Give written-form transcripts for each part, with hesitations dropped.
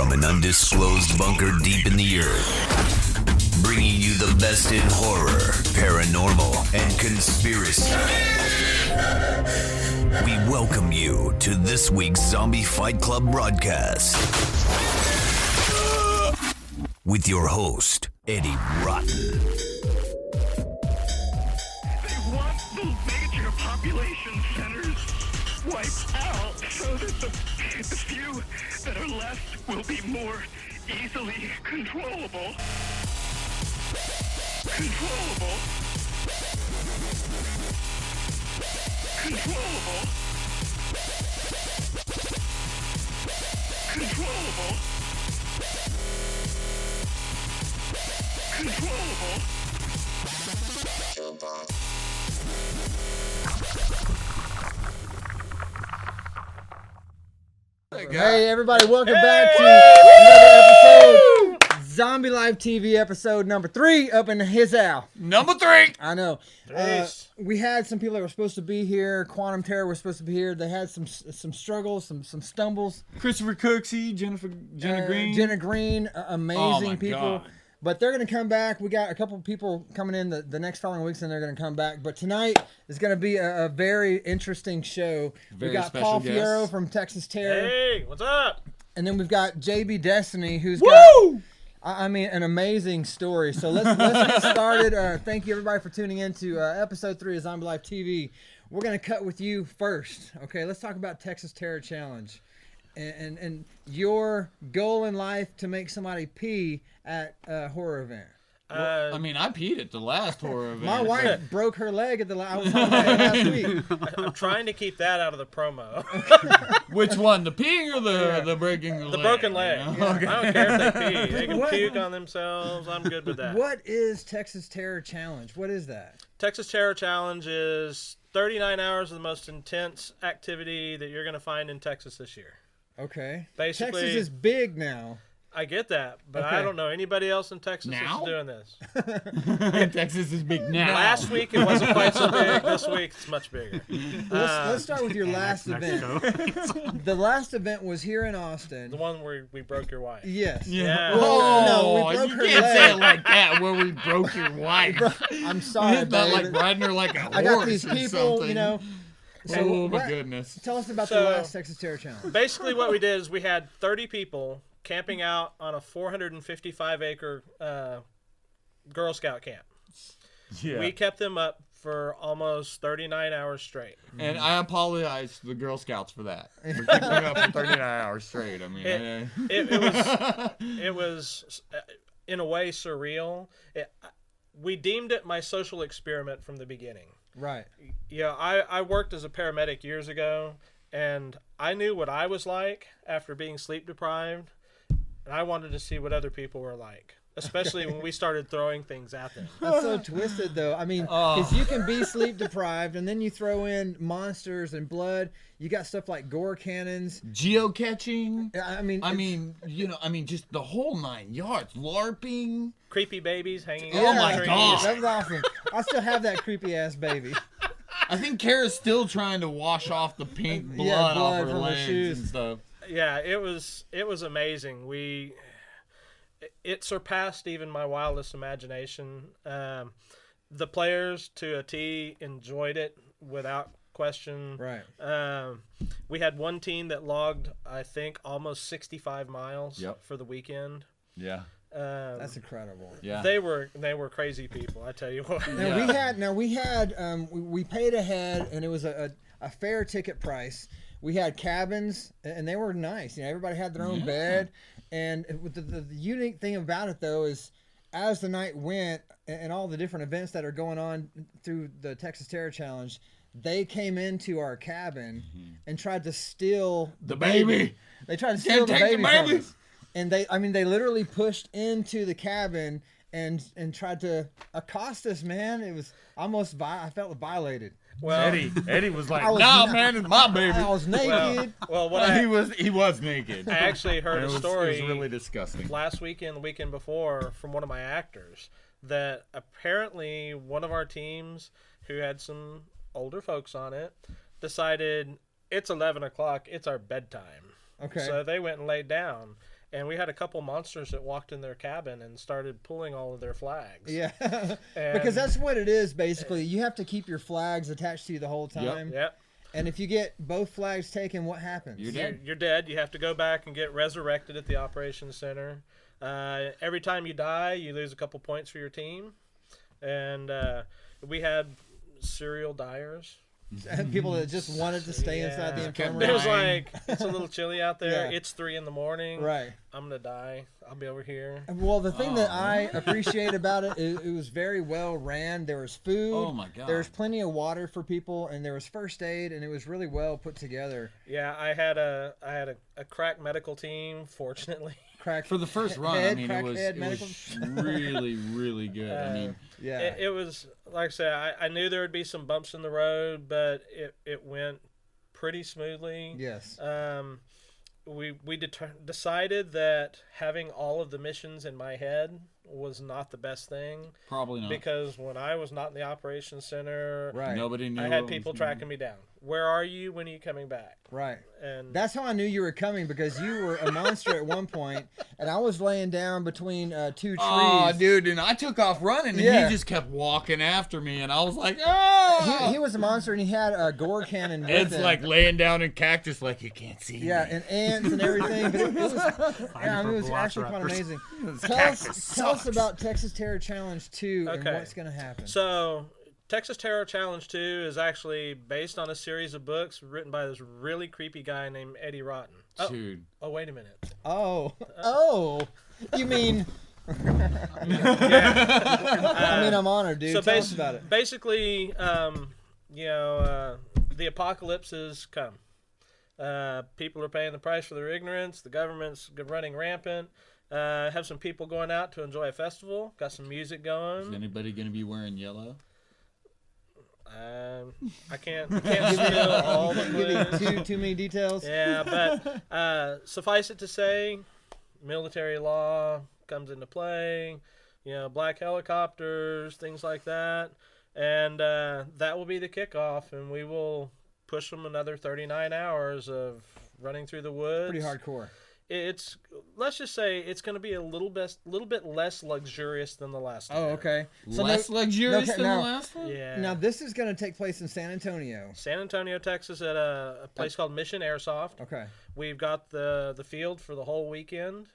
from an undisclosed bunker deep in the earth, bringing you the best in horror, paranormal, and conspiracy. We welcome you to this week's Zombie Fight Club broadcast with your host, Eddie Rotten. They want those major population centers wiped out so that the few that are left will be more easily controllable. Controllable. Controllable. Controllable. Controllable. Hey everybody, welcome back to another episode, Zombie Life TV episode number 3 up in his owl. Number 3. I know. We had some people that were supposed to be here. Quantum Terror was supposed to be here. They had some struggles, some stumbles. Christopher Cooksey, Jenna Green. Jenna Green, amazing people. God. But they're going to come back. We got a couple of people coming in the next following weeks, and they're going to come back. But tonight is going to be a very interesting show. Very we got special Paul guest. Fierro from Texas Terror. Hey, what's up? And then we've got JB Destiny, who's Woo! got, I mean, an amazing story. So let's get started. Thank you, everybody, for tuning in to episode 3 of Zombie Life TV. We're going to cut with you first. Okay, let's talk about Texas Terror Challenge. And your goal in life to make somebody pee at a horror event. I mean, I peed at the last horror event. My wife broke her leg at the last week. I'm trying to keep that out of the promo. Which one, the peeing or the breaking the leg? The broken leg. You know? I don't care if they pee. They can What? puke on themselves. I'm good with that. What is Texas Terror Challenge? What is that? Texas Terror Challenge is 39 hours of the most intense activity that you're going to find in Texas this year. Okay. Basically- Texas is big now. I get that, but Okay. I don't know anybody else in Texas Now? that's doing this. Texas is big now. Last week it wasn't quite so big. This week it's much bigger. Let's start with your last event. The last event was here in Austin. The one where we broke your wife. Yes. Yeah. Well, no, we Oh, broke you her can't leg. say it like that, where we broke your wife. I'm sorry, It's not babe. like riding her like a horse I got these or people, something. you know. So Oh, my what- goodness. Tell us about the So- last Texas Terror Challenge. Basically, what we did is we had 30 people camping out on a 455-acre Girl Scout camp. Yeah. We kept them up for almost 39 hours straight. And I apologize to the Girl Scouts for that. For keeping me up for 39 hours straight. I mean, It was in a way, surreal. We deemed it my social experiment from the beginning. Right. Yeah, I worked as a paramedic years ago, and I knew what I was like after being sleep deprived, and I wanted to see what other people were like, especially when we started throwing things at them. That's so twisted, though. I mean, because you can be sleep deprived, and then you throw in monsters and blood. You got stuff like gore cannons. geocaching. I mean, Just the whole 9 yards. LARPing. Creepy babies hanging Oh out my the trees. God. that was awesome. I still have that creepy ass baby. I think Kara's still trying to wash off the pink blood, Yeah, blood off her from her legs shoes. and stuff. Yeah, it was amazing. It surpassed even my wildest imagination. The players to a T enjoyed it without question. Right. We had one team that logged, I think, almost 65 miles Yep. for the weekend. Yeah. That's incredible. Yeah. They were crazy people, I tell you what. We paid ahead, and it was a fair ticket price. We had cabins, and they were nice. You know, everybody had their own bed. And with the unique thing about it, though, is as the night went, and all the different events that are going on through the Texas Terror Challenge, they came into our cabin and tried to steal the baby. They tried to steal the take the baby baby. from us. And they literally pushed into the cabin and tried to accost us, man. It was almost, I felt violated. Well, Eddie was like, I was "Nah, not- man, it's my baby." I was naked. well, what I he was naked. I actually heard And a it story was really disgusting. last weekend, the weekend before, from one of my actors that apparently one of our teams who had some older folks on it decided it's 11 o'clock, it's our bedtime. Okay. So they went and laid down. and we had a couple monsters that walked in their cabin and started pulling all of their flags. Yeah, And- because that's what it is basically. You have to keep your flags attached to you the whole time. Yep. And if you get both flags taken, what happens? You're dead. You're dead. You have to go back and get resurrected at the operations center. Every time you die, you lose a couple points for your team. And we had serial dyers. People that just wanted to stay inside the Yeah. infirmary. It was like, it's a little chilly out there. Yeah. It's 3 a.m. Right. I'm going to die. I'll be over here. Well, the thing that I appreciate about it is it was very well ran. There was food. Oh, my God. There was plenty of water for people, and there was first aid, and it was really well put together. Yeah, I had a crack medical team, fortunately. Crack For the first run, I head, mean, crack it was head medical. really, really good. I mean, Yeah. It was, like I said, I knew there would be some bumps in the road, but it went pretty smoothly. Yes. We decided that having all of the missions in my head was not the best thing, probably not. because when I was not in the operations center, Right. Nobody knew. I what had was people going tracking me down. Where are you? When are you coming back? Right. And That's how I knew you were coming, because you were a monster at one point, and I was laying down between 2 trees. Oh, dude, and I took off running, and Yeah. he just kept walking after me, and I was like, oh! He was a monster, and he had a gore cannon with Ed's him. like laying down in cactus like you can't see Yeah, me. and ants and everything. But it was, yeah, I mean, it was actually quite amazing. Tell us about Texas Terror Challenge 2 and Okay. what's going to happen. So, Texas Terror Challenge 2 is actually based on a series of books written by this really creepy guy named Eddie Rotten. Dude. Oh, wait a minute. Oh, you mean? I mean, I'm honored, dude. So Tell us about it. basically, the apocalypse has come. People are paying the price for their ignorance. The government's running rampant. Have some people going out to enjoy a festival. Got some music Is going. anybody going to be wearing yellow? I can't spill all the Give clues. me too many details. Yeah, but suffice it to say, military law comes into play. Black helicopters, things like that, and that will be the kickoff, and we will push them another 39 hours of running through the woods. Pretty hardcore. Let's just say it's going to be a little bit less luxurious than the last one. Oh, okay. So Less luxurious okay, than now- the last one? Yeah. Now this is going to take place in San Antonio. San Antonio, Texas, at a place called Mission Airsoft. Okay. We've got the field for the whole weekend.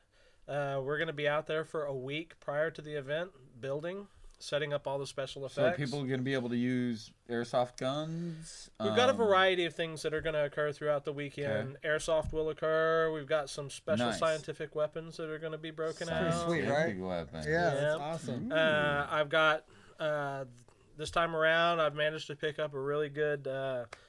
We're going to be out there for a week prior to the event, building, setting up all the special So effects. people are going to be able to use airsoft guns? We've got a variety of things that are going to occur throughout the weekend. Airsoft will occur. We've got some special Nice. scientific weapons that are going to be broken Pretty out. sweet, right? Big weapon. Yeah, that's Yeah. awesome. I've got this time around. I've managed to pick up a really good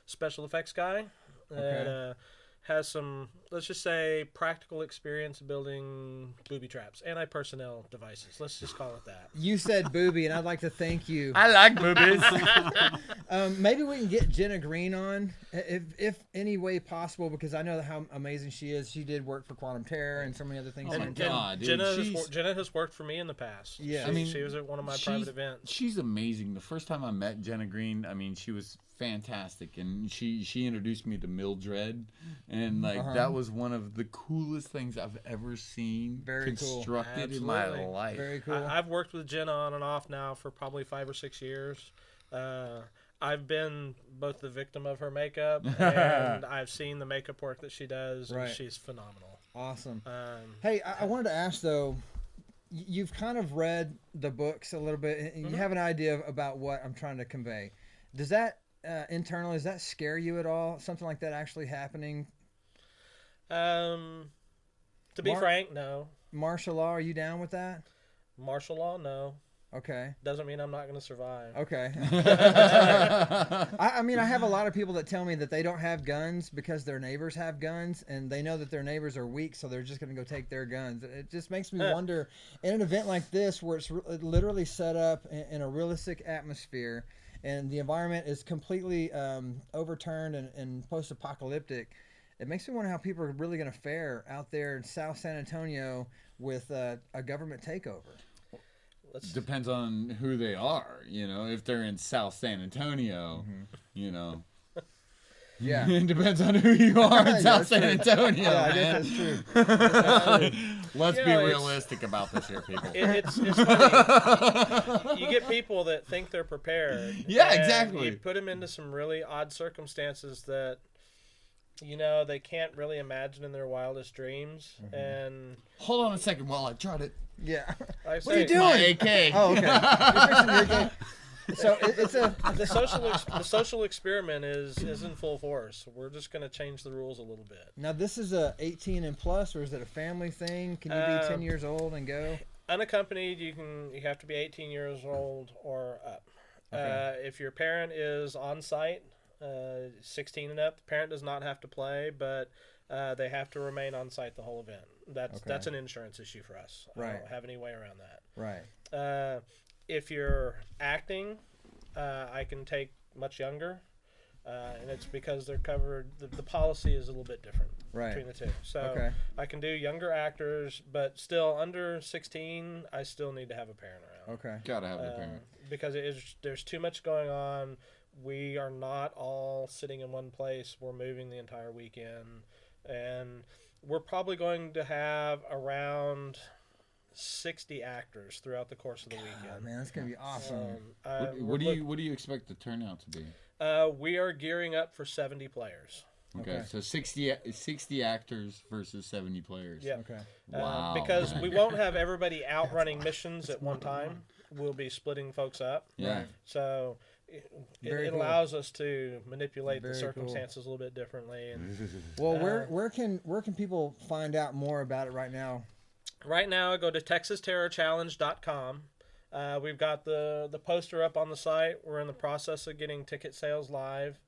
special effects guy that has some, let's just say, practical experience building booby traps, anti-personnel devices. Let's just call it that. You said booby, and I'd like to thank you. I like boobies. Maybe we can get Jenna Green on, if any way possible, because I know how amazing she is. She did work for Quantum Terror and so many other things. Oh my like God, dude, Jenna has worked for me in the past. Yeah. She was at one of my private events. She's amazing. The first time I met Jenna Green, I mean, she was fantastic, and she introduced me to Mildred, and that was one of the coolest things I've ever seen Very cool. constructed in my Absolutely. life. Very cool. I've worked with Jenna on and off now for probably 5 or 6 years. I've been both the victim of her makeup and I've seen the makeup work that she does. Right. And she's phenomenal. Awesome. Hey, I wanted to ask though, you've kind of read the books a little bit, and you have an idea about what I'm trying to convey. Does that internally, does that scare you at all? Something like that actually happening? To be frank, no. Martial law, are you down with that? Martial law, no. Okay. Doesn't mean I'm not going to survive. Okay. I mean, I have a lot of people that tell me that they don't have guns because their neighbors have guns, and they know that their neighbors are weak, so they're just going to go take their guns. It just makes me wonder, in an event like this where it's literally set up in a realistic atmosphere and the environment is completely overturned and post-apocalyptic, it makes me wonder how people are really going to fare out there in South San Antonio with a government takeover. Depends on who they are, if they're in South San Antonio, Yeah. It depends on who you are in South San Antonio, Yeah, I man. guess that's true. Let's You be know, realistic about this here, people. It's funny. You get people that think they're prepared. Yeah, and exactly. You put them into some really odd circumstances that, they can't really imagine in their wildest dreams. And Hold on a second while I try to Yeah. I What are you say, doing? my AK. Oh, okay. You're fixing your game. So it's a the social experiment is in full force. We're just going to change the rules a little bit. now. This is a 18 and plus, or is it a family thing? Can you be 10 years old and go? Unaccompanied, you have to be 18 years old or up. Okay. If your parent is on site, 16 and up, the parent does not have to play, but they have to remain on site the whole event. That's an insurance issue for us. I Right. don't have any way around that. Right. If you're acting, I can take much younger, and it's because they're covered. The policy is a little bit different between the two. So Okay. I can do younger actors, but still under 16, I still need to have a parent around. Okay. Gotta have the parent. Because there's too much going on. We are not all sitting in one place. We're moving the entire weekend, and we're probably going to have around 60 actors throughout the course of the weekend. Man, that's gonna be awesome. What do you expect the turnout to be? We are gearing up for 70 players. Okay, so 60 actors versus 70 players. Yeah. Okay. Wow. Because man. we won't have everybody out running missions at one time. We'll be splitting folks up. Yeah. So Very it cool. allows us to manipulate Very the cool. circumstances a little bit differently. And Well, where can people find out more about it right now? right now, go to TexasTerrorChallenge.com. We've got the poster up on the site. We're in the process of getting ticket sales live.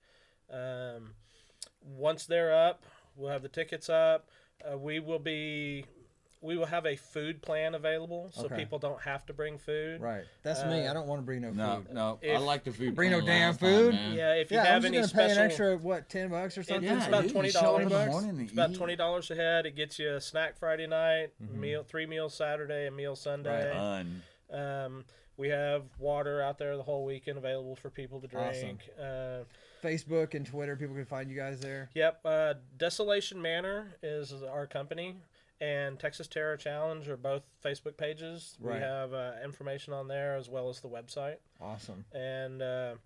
Once they're up, we'll have the tickets up. We will have a food plan available, so Okay. people don't have to bring food. Right. That's me. I don't want to bring no food. No, I If- like the food. Bring no plan damn last time, food? man. Yeah, if you Yeah, I'm have just any gonna special, pay an extra $10 or something. It's about dude, you $20. show up in the bucks. morning to it's about eat. $20 a head. It gets you a snack Friday night, meal 3 meals Saturday, a meal Sunday. Fun. We have water out there the whole weekend available for people to drink. Facebook and Twitter, people can find you guys there. Yep. Desolation Manor is our company, and Texas Terror Challenge are both Facebook pages. Right. We have information on there as well as the website. Awesome. And we're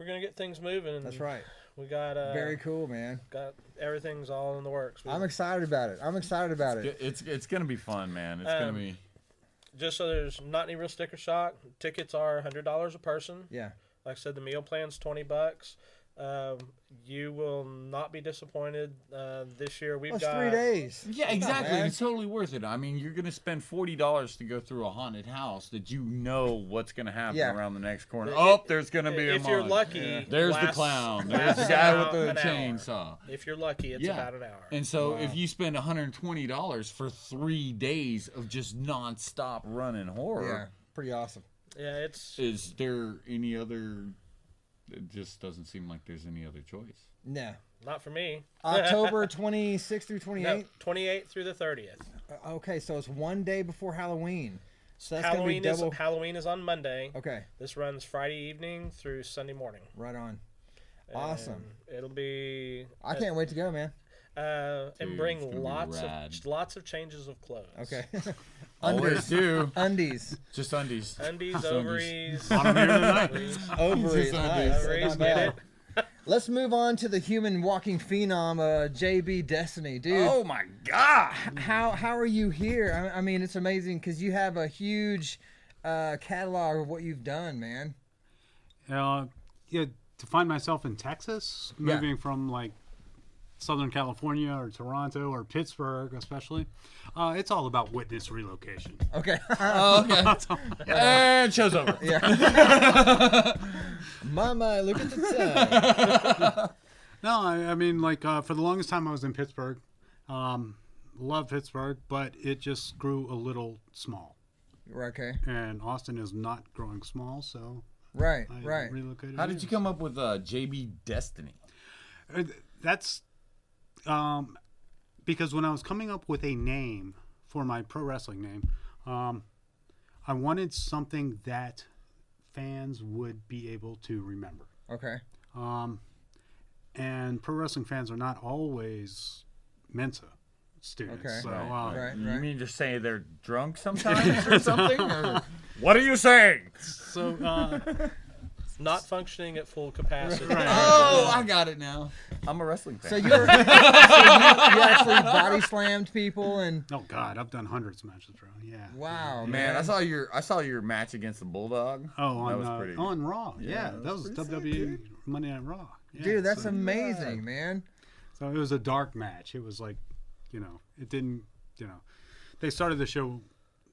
going to get things moving. That's right. We got Very cool, man. got everything's all in the works. I'm excited about it. It's gonna be fun, man. It's gonna be. Just so there's not any real sticker shock, tickets are $100 a person. Yeah. Like I said, the meal plan's $20. You will not be disappointed. This year we've Well, it's got 3 days. Yeah, exactly. bad. It's totally worth it. I mean, you're gonna spend $40 to go through a haunted house that you know what's gonna happen Yeah. around the next corner. It- There's gonna be a If you're monk. lucky, There's the lasts- clown. There's lasts the guy with about the an hour. chainsaw. If you're lucky, it's about an hour. And so if you spend $120 for 3 days of just nonstop running horror, Yeah. Pretty awesome. Yeah, it's is there any other? It just doesn't seem like there's any other choice. No. not for me. October 26th through 28th? No, 28th through the 30th. Okay, so it's one day before Halloween. So that's going to be Halloween double. Halloween is on Monday. Okay, This runs Friday evening through Sunday morning. right on. Awesome. And it'll be I can't wait to go, man. and Dude, bring it's gonna be rad. lots of changes of clothes. Okay. Always do. Undies. Just undies. Undies, Just ovaries, I'm here tonight. Ovaries. Just Nice. undies. ovaries, Not get bad. it? Let's move on to the human walking phenom, JB Destiny, dude. Oh my god! How are you here? I mean, it's amazing because you have a huge catalog of what you've done, man. Yeah, to find myself in Texas, Yeah. moving from like Southern California or Toronto or Pittsburgh, especially, it's all about witness relocation. Okay. Oh, okay. And show's over. Mama, look at the time. No, I mean, like for the longest time I was in Pittsburgh. Love Pittsburgh, but it just grew a little small. Okay. And Austin is not growing small, so Right. I Right. relocated. How did you come up with JB Destiny? That's because when I was coming up with a name for my pro wrestling name, I wanted something that fans would be able to remember. Okay. and pro wrestling fans are not always Mensa students. Okay. So, Right. You mean to say they're drunk sometimes or something? Or, what are you saying? So, Not functioning at full capacity. Oh, I got it now. I'm a wrestling fan. So you actually body slammed people and oh God, I've done hundreds of matches, bro. Yeah. wow, Man, I saw your match against the Bulldog. Oh, that on, was pretty. on Raw. Yeah, that that was was pretty WWE sick, Monday Night Raw. Yeah, dude, that's so, amazing, man. So it was a dark match. It was like, it didn't, they started the show.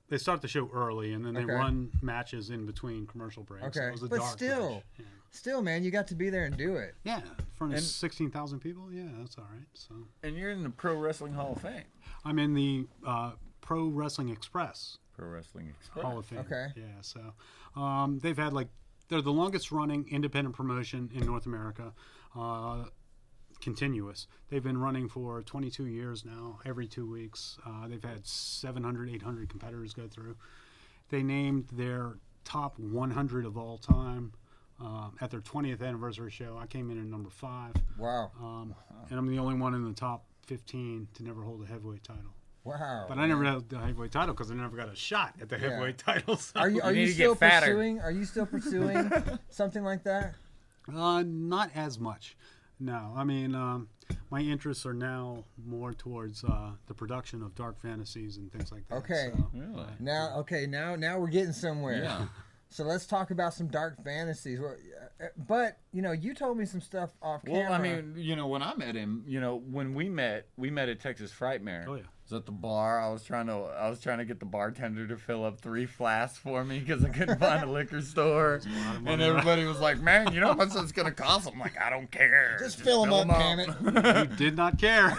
They start the show early, and then they Okay. run matches in between commercial breaks. Okay, So it was a but dark still, match. Yeah. still, man, you got to be there and do it. Yeah, in front of And- 16,000 people. Yeah, that's all right. So And you're in the Pro Wrestling Hall of Fame. I'm in the Pro Wrestling Express Pro Wrestling Express. Hall of Fame. Okay. Yeah. So they've had they're the longest running independent promotion in North America. Continuous. They've been running for 22 years now, every 2 weeks. They've had 700, 800 competitors go through. They named their top 100 of all time at their 20th anniversary show. I came in at number 5. Wow, And I'm the only one in the top 15 to never hold a heavyweight title. wow. But I never had the heavyweight title because I never got a shot at the heavyweight title. So. Are you need to still get fatter. pursuing? Are you still pursuing something like that? Not as much. No, I mean, my interests are now more towards the production of dark fantasies and things like that. Okay. So, Really? Now we're getting somewhere. Yeah. So let's talk about some dark fantasies. But you told me some stuff off camera. Well, I mean, when I met him, when we met at Texas Frightmare. Oh, yeah. I was at the bar. I was trying to get the bartender to fill up 3 flasks for me because I couldn't find a liquor store. And everybody was like, "Man, you know how much that's gonna cost?" I'm like, "I don't care. just fill them up, damn it. you did not care.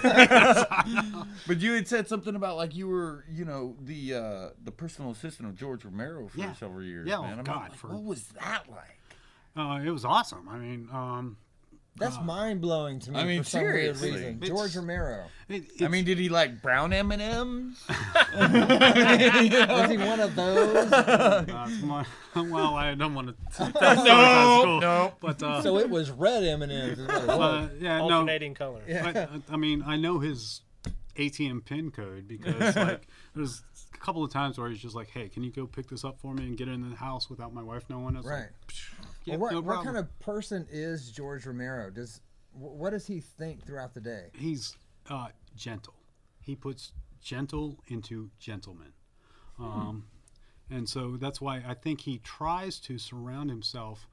But you had said something about you were, the personal assistant of George Romero for Yeah. several years. Yeah, man. oh, I'm God, like, for- what was that like? It was awesome. I mean, That's mind blowing to me. I mean, for some weird seriously. reason. It's- George Romero. I mean, did he like brown M&Ms? Was he one of those? well, I don't want to. No. But So it was red M&Ms. Is what it was. yeah, no. Alternating color. I mean, I know his ATM pin code because there's a couple of times where he's just like, "Hey, can you go pick this up for me and get it in the house without my wife knowing?" It's Right. Like, yeah, Well, no what problem." kind of person is George Romero? What does he think throughout the day? He's gentle. He puts gentle into gentleman. And so that's why I think he tries to surround himself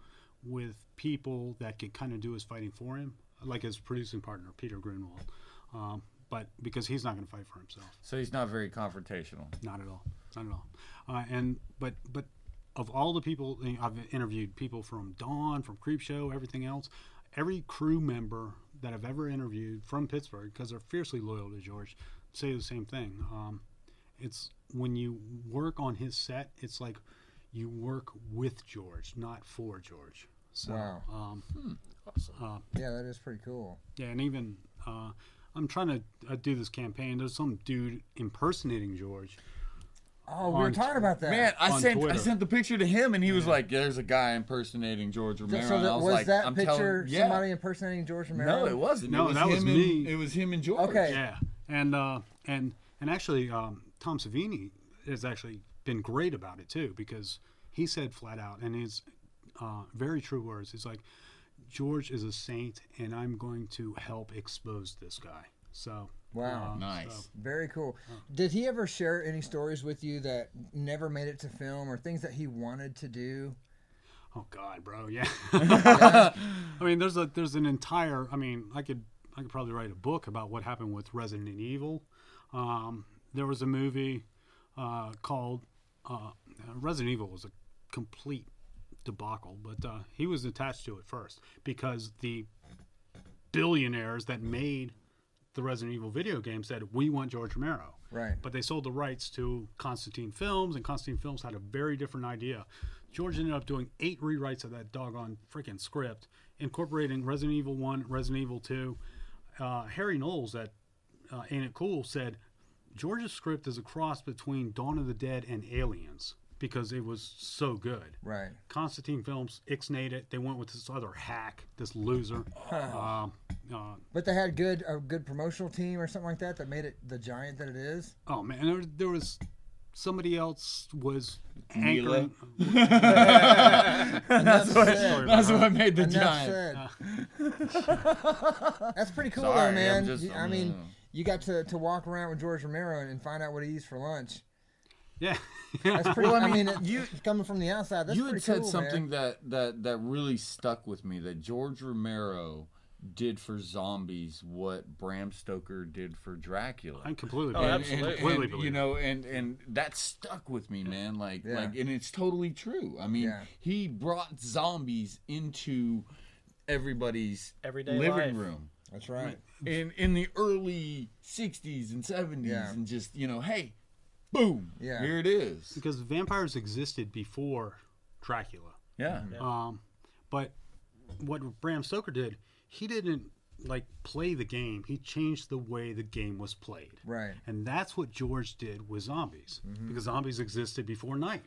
with people that could kind of do his fighting for him, like his producing partner, Peter Grunwald. But because he's not going to fight for himself. So he's not very confrontational. Not at all. Not at all. But of all the people, I've interviewed people from Dawn, from Creepshow, everything else. Every crew member that I've ever interviewed from Pittsburgh, because they're fiercely loyal to George, say the same thing. It's when you work on his set, it's like you work with George, not for George. So, Wow. Awesome. Yeah, that is pretty cool. yeah, and even I'm trying to do this campaign. There's some dude impersonating George. Oh, we were talking about that. Man, I On sent Twitter. the picture to him, and he was like, "There's a guy impersonating George Romero." So and I was like, that I'm picture telling, somebody impersonating George Romero? No, it wasn't. No, it was that was him me. It was him and George. Okay. Yeah, and actually, Tom Savini has actually been great about it too, because he said flat out, and his very true words. He's like, George is a saint, and I'm going to help expose this guy. So Wow. Nice. so- Very cool. Did he ever share any stories with you that never made it to film or things that he wanted to do? oh God, bro, yeah. I mean, there's an entire. I mean, I could probably write a book about what happened with Resident Evil. There was a movie called Resident Evil was a complete debacle, but he was attached to it first because the billionaires that made the Resident Evil video game said, "We want George Romero." Right. But they sold the rights to Constantine Films, and Constantine Films had a very different idea. George ended up doing 8 rewrites of that doggone freaking script, incorporating Resident Evil 1, Resident Evil 2. Harry Knowles at Ain't It Cool said, George's script is a cross between Dawn of the Dead and Aliens. because it was so good. Right. Constantine Films ixnayed it. They went with this other hack, this loser. But they had a good promotional team or something like that made it the giant that it is. Oh man, there was somebody else was Mila. anchoring. That's what made the Enough giant. said. That's pretty cool, Sorry, though, man. I'm just- I mean, you got to walk around with George Romero and find out what he eats for lunch. Yeah. That's pretty. Well, I I mean, mean, you coming from the outside. That's You pretty had said cool, something man. that really stuck with me, that George Romero did for zombies what Bram Stoker did for Dracula. I completely Oh, believe it. absolutely. Completely believe you it. know, and that stuck with me, man. Like, Yeah. and it's totally true. I mean, Yeah. he brought zombies into everybody's Everyday living life. room That's right. in the early 60s and 70s, Yeah. and just, hey, boom, Yeah. here it is. Because vampires existed before Dracula. Yeah. But what Bram Stoker did, he didn't play the game. He changed the way the game was played. Right. And that's what George did with zombies. Because zombies existed before night.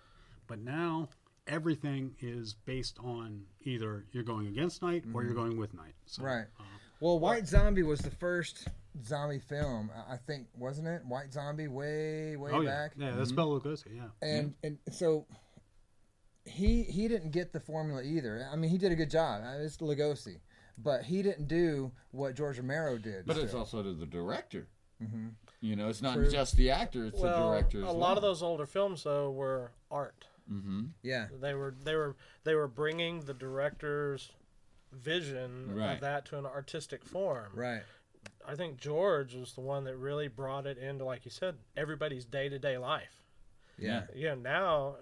But now everything is based on either you're going against night or you're going with night. So, Right. Well, White Zombie was the first zombie film, I think, wasn't it? White Zombie, way oh yeah, back. yeah, that's Bela Lugosi. Yeah. And so he didn't get the formula either. I mean, he did a good job. It's Lugosi, but he didn't do what George Romero did. But it's still. also the director. It's not True. just the actor; it's the director as a well. lot of those older films though were art. Yeah. They were bringing the director's vision Right. of that to an artistic form. Right. I think George was the one that really brought it into, like you said, everybody's day-to-day life. Yeah. Now,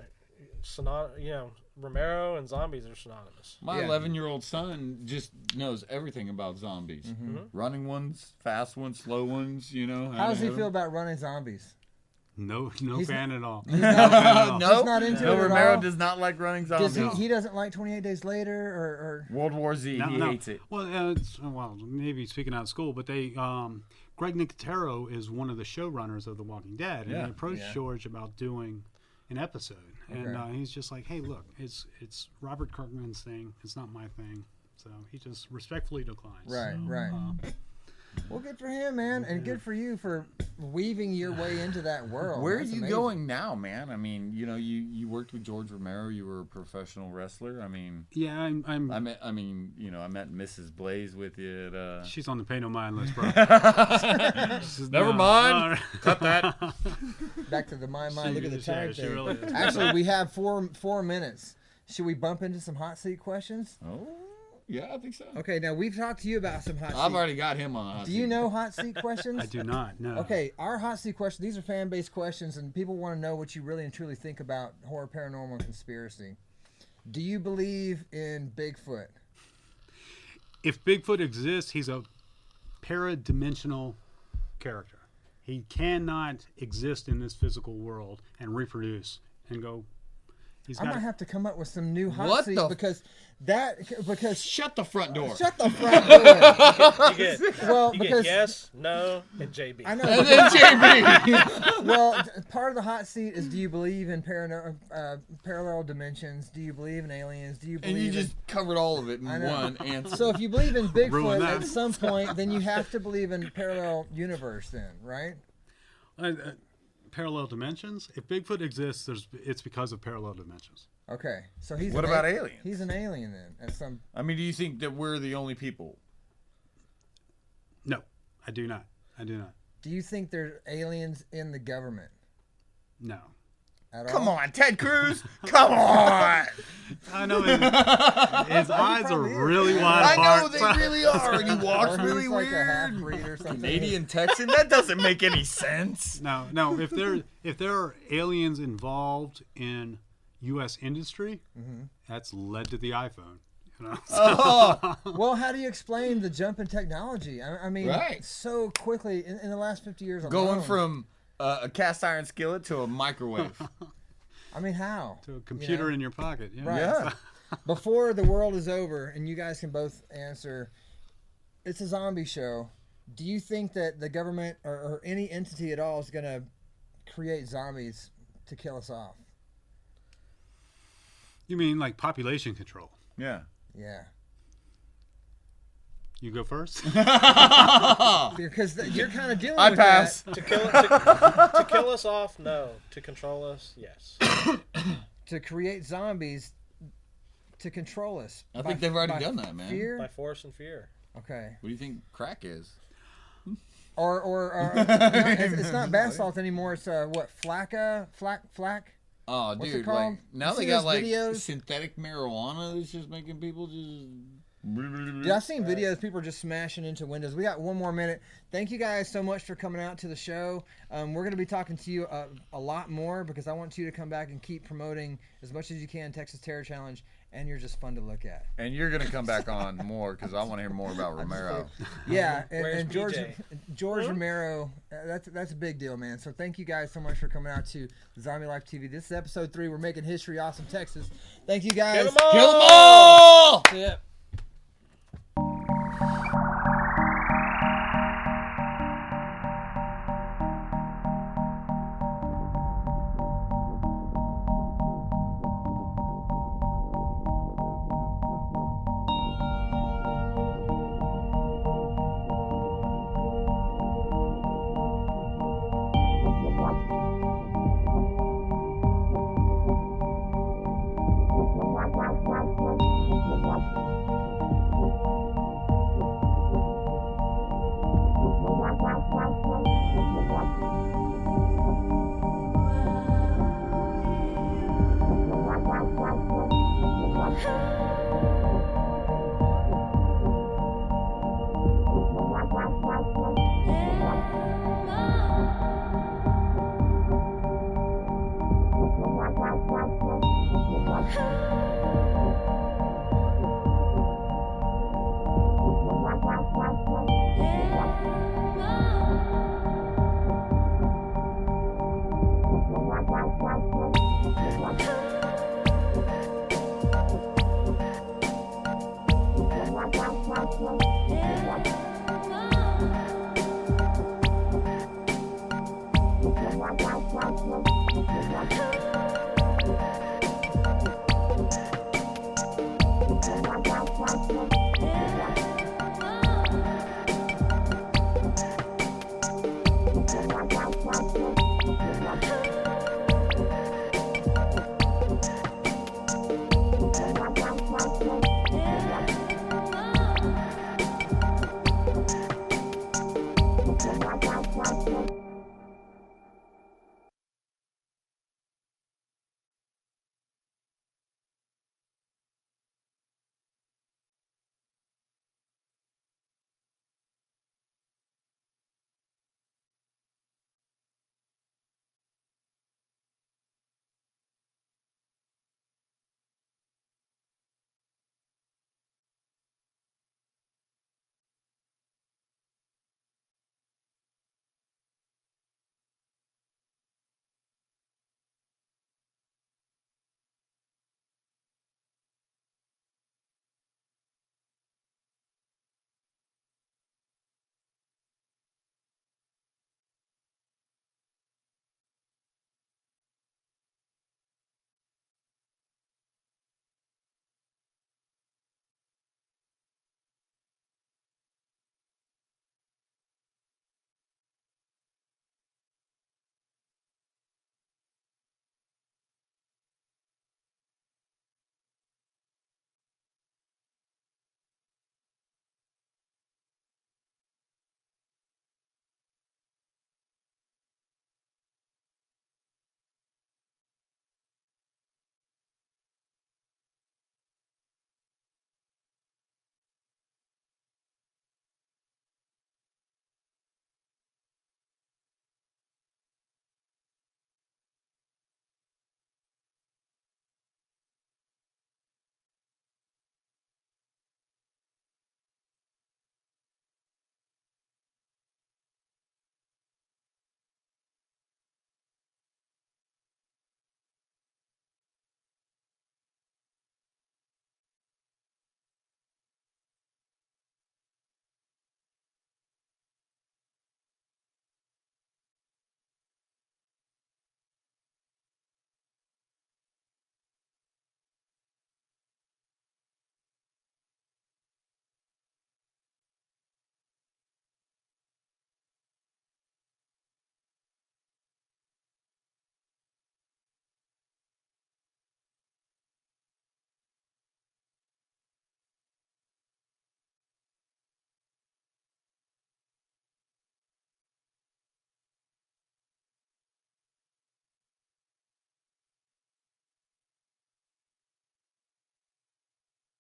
Romero and zombies are synonymous. My Yeah. 11-year-old son just knows everything about zombies. Running ones, fast ones, slow ones, How does he feel about running zombies? No He's fan at all. He's not No, not into no, it at Romero all? does not like running Does zombies. he doesn't like 28 Days Later or World War Z, he hates it. Well, maybe speaking out of school, but they, Greg Nicotero is one of the showrunners of The Walking Dead, and Yeah. they approached Yeah. George about doing an episode, and Okay. he's just like, "Hey, look, it's Robert Kirkman's thing. It's not my thing." So he just respectfully declines. Right, So, right. Well, good for him, man, and good for you for weaving your way into that world. Where are That's you amazing. going now, man? I mean, you worked with George Romero. You were a professional wrestler. I mean, Yeah, I'm. I met Mrs. Blaze with you at. She's on the pay no mind list, bro. Never mind. Cut that. Back to the my She mind. Look at the is, time yeah, she thing. really is. Actually, we have four minutes. Should we bump into some hot seat questions? Oh, yeah, I think so. Okay, now we've talked to you about some hot I've seat. already got him on. a hot Do you seat. know hot seat questions? I do not. No. Okay, our hot seat questions. These are fan-based questions, and people want to know what you really and truly think about horror, paranormal, and conspiracy. Do you believe in Bigfoot? If Bigfoot exists, he's a paradimensional character. He cannot exist in this physical world and reproduce and go. He's I got. might have to come up with some new hot What seat the- because Shut the front door. shut the front door. You get, Well, you because get yes, no, and JB. I know. And then JB. Well, part of the hot seat is: do you believe in parallel dimensions? Do you believe in aliens? Do you believe? And you in... just covered all of it in I know. one answer. So if you believe in Ruin Bigfoot that. at some point, then you have to believe in parallel universe, then, right? Parallel dimensions. If Bigfoot exists, it's because of parallel dimensions. Okay, so he's. What about aliens? He's an alien then. At some. I mean, do you think that we're the only people? No, I do not. I do not. Do you think there's aliens in the government No. at Come all? on, Ted Cruz. Come on. I know his eyes are probably is. really wide I know apart. they really are, and he walks Or he's really like a weird. half-breed or something. Canadian Texan? That doesn't make any sense. No. If there are aliens involved in U.S. industry, that's led to the iPhone. You know? Oh, Well, how do you explain the jump in technology? I mean, Right. so quickly in the last 50 years alone. going from a cast iron skillet to a microwave. I mean, how? To a computer in your pocket. Yeah. Right. Yeah. Before the world is over, and you guys can both answer, it's a zombie show. Do you think that the government or any entity at all is going to create zombies to kill us off? You mean like population control? Yeah. Yeah. You go first. Because you're kind of dealing I with pass. that. To kill us off, no. To control us, yes. To create zombies to control us. I think they've already done that, man. Fear? By force and fear. Okay. What do you think crack is? Or it's not bath salt anymore. It's what, flack? Oh, What's dude! it called? Like now You they see got those like videos? synthetic marijuana that's just making people just. Dude, I've seen videos. People are just smashing into windows. We got one more minute. Thank you guys so much for coming out to the show. We're going to be talking to you a lot more because I want you to come back and keep promoting as much as you can Texas Terror Challenge, and you're just fun to look at. And you're gonna come back on more because I want to hear more about Romero. Yeah, Where's and BJ? George Romero, that's a big deal, man. So thank you guys so much for coming out to Zombie Life TV. This is episode 3. We're making history, awesome Texas. Thank you guys. Kill 'em all! Kill them all! See ya. Yeah.